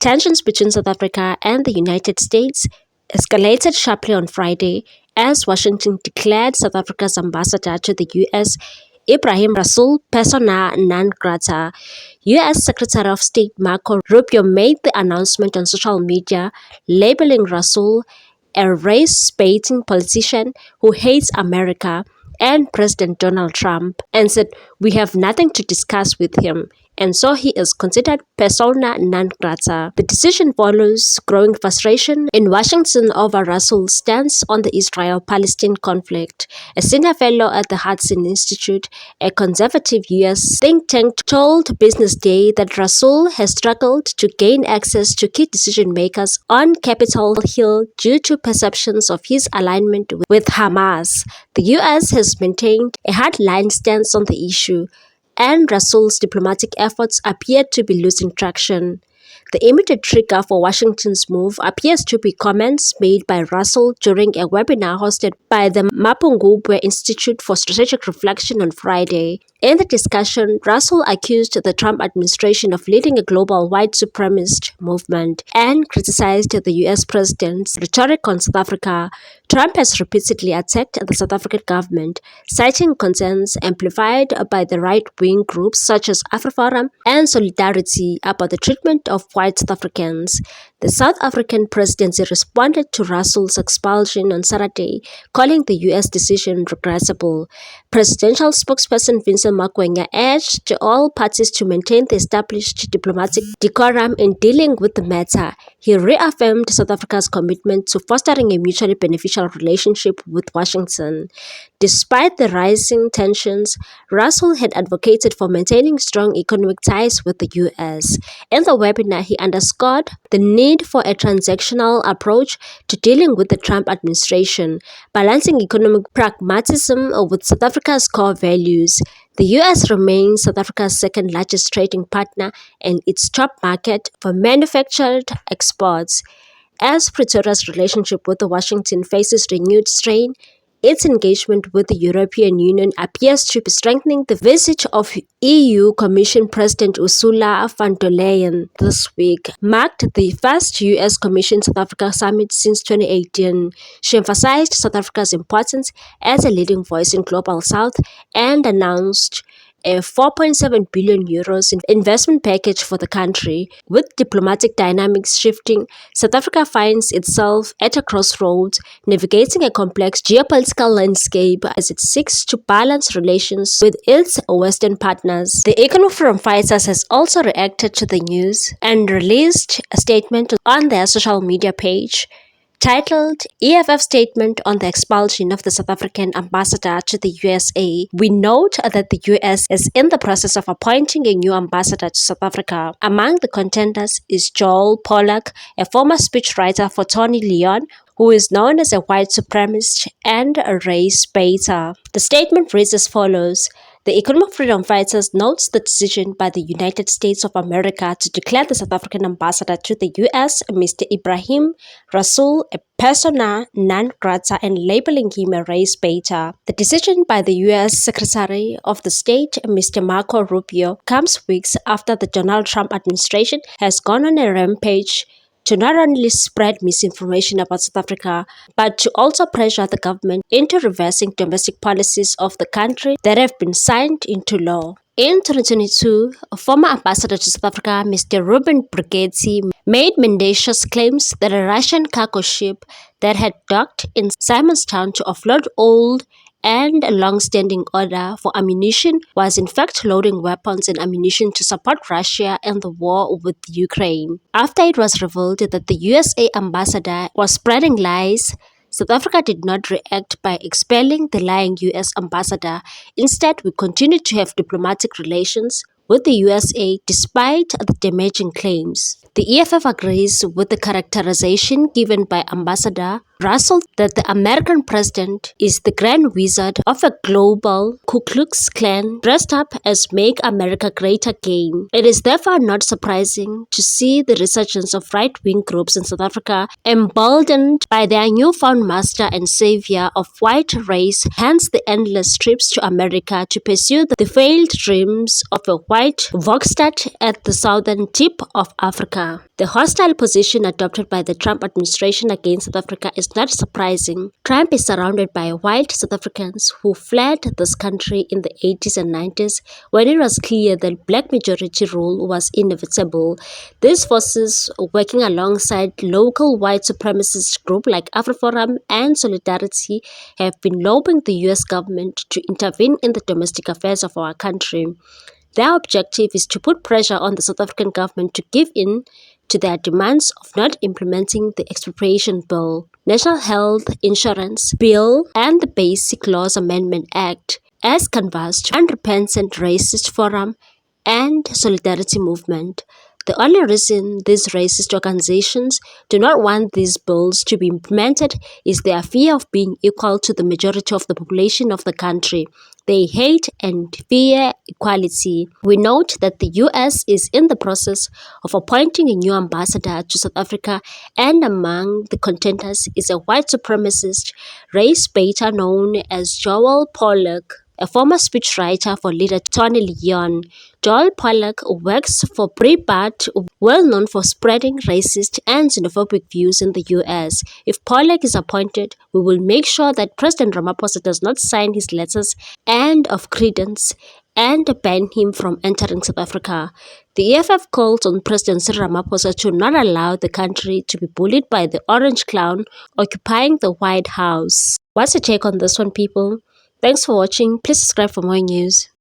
Tensions between South Africa and the United States escalated sharply on Friday as Washington declared South Africa's ambassador to the U.S., Ibrahim Rasool, persona non grata. U.S. Secretary of State Marco Rubio made the announcement on social media, labeling Rasool a race-baiting politician who hates America and President Donald Trump, and said, "We have nothing to discuss with him," and so he is considered persona non grata. The decision follows growing frustration in Washington over Rasool's stance on the Israel-Palestine conflict. A senior fellow at the Hudson Institute, a conservative U.S. think tank, told Business Day that Rasool has struggled to gain access to key decision-makers on Capitol Hill due to perceptions of his alignment with Hamas. The U.S. has maintained a hardline stance on the issue, and Rasool's diplomatic efforts appear to be losing traction. The immediate trigger for Washington's move appears to be comments made by Rasool during a webinar hosted by the Mapungubwe Institute for Strategic Reflection on Friday. In the discussion, Rasool accused the Trump administration of leading a global white supremacist movement and criticized the U.S. president's rhetoric on South Africa. Trump has repeatedly attacked the South African government, citing concerns amplified by the right-wing groups such as AfriForum and Solidarity about the treatment of white South Africans. The South African presidency responded to Rasool's expulsion on Saturday, calling the U.S. decision regrettable. Presidential spokesperson Vincent Magwenya urged all parties to maintain the established diplomatic decorum in dealing with the matter. He reaffirmed South Africa's commitment to fostering a mutually beneficial relationship with Washington. Despite the rising tensions, Rasool had advocated for maintaining strong economic ties with the U.S. In the webinar, he underscored the need for a transactional approach to dealing with the Trump administration, balancing economic pragmatism with South Africa's core values. The U.S. remains South Africa's second largest trading partner and its top market for manufactured exports. As Pretoria's relationship with Washington faces renewed strain, its engagement with the European Union appears to be strengthening. The visit of EU Commission President Ursula von der Leyen this week marked the first US Commission South Africa summit since 2018. She emphasized South Africa's importance as a leading voice in Global South and announced a 4.7 billion euros investment package for the country. With diplomatic dynamics shifting, South Africa finds itself at a crossroads, navigating a complex geopolitical landscape as it seeks to balance relations with its Western partners. The Economic Freedom Fighters has also reacted to the news and released a statement on their social media page titled EFF Statement on the Expulsion of the South African Ambassador to the USA. We note that the US is in the process of appointing a new ambassador to South Africa. Among the contenders is Joel Pollack, a former speechwriter for Tony Leon, who is known as a white supremacist and a race baiter. The statement reads as follows. The Economic Freedom Fighters notes the decision by the United States of America to declare the South African ambassador to the U.S., Mr. Ibrahim Rasool, a persona non grata and labeling him a race baiter. The decision by the U.S. Secretary of the State, Mr. Marco Rubio, comes weeks after the Donald Trump administration has gone on a rampage to not only spread misinformation about South Africa, but to also pressure the government into reversing domestic policies of the country that have been signed into law. In 2022, a former ambassador to South Africa, Mr. Ruben Brigetti, made mendacious claims that a Russian cargo ship that had docked in Simonstown to offload old and a long-standing order for ammunition was in fact loading weapons and ammunition to support Russia in the war with Ukraine. After it was revealed that the USA ambassador was spreading lies, South Africa did not react by expelling the lying US ambassador. Instead, we continued to have diplomatic relations with the USA despite the damaging claims. The EFF agrees with the characterization given by Ambassador Rasool that the American president is the grand wizard of a global Ku Klux Klan dressed up as Make America Great Again. It is therefore not surprising to see the resurgence of right-wing groups in South Africa emboldened by their newfound master and savior of white race, hence the endless trips to America to pursue the failed dreams of a white Volkstadt at the southern tip of Africa. The hostile position adopted by the Trump administration against South Africa is not surprising. Trump is surrounded by white South Africans who fled this country in the 80s and 90s when it was clear that black majority rule was inevitable. These forces, working alongside local white supremacist groups like AfroForum and Solidarity, have been lobbying the US government to intervene in the domestic affairs of our country. Their objective is to put pressure on the South African government to give in to their demands of not implementing the Expropriation Bill, National Health Insurance Bill, and the Basic Laws Amendment Act, as canvassed by Unrepentant Racist Forum and Solidarity Movement. The only reason these racist organizations do not want these bills to be implemented is their fear of being equal to the majority of the population of the country. They hate and fear equality. We note that the US is in the process of appointing a new ambassador to South Africa, and among the contenders is a white supremacist race baiter known as Joel Pollak, a former speechwriter for leader Tony Leon. Joel Pollak works for Breitbart, well known for spreading racist and xenophobic views in the US. If Pollak is appointed, we will make sure that President Ramaphosa does not sign his letters and of credence and ban him from entering South Africa. The EFF calls on President Cyril Ramaphosa to not allow the country to be bullied by the orange clown occupying the White House. What's your take on this one, people? Thanks for watching. Please subscribe for more news.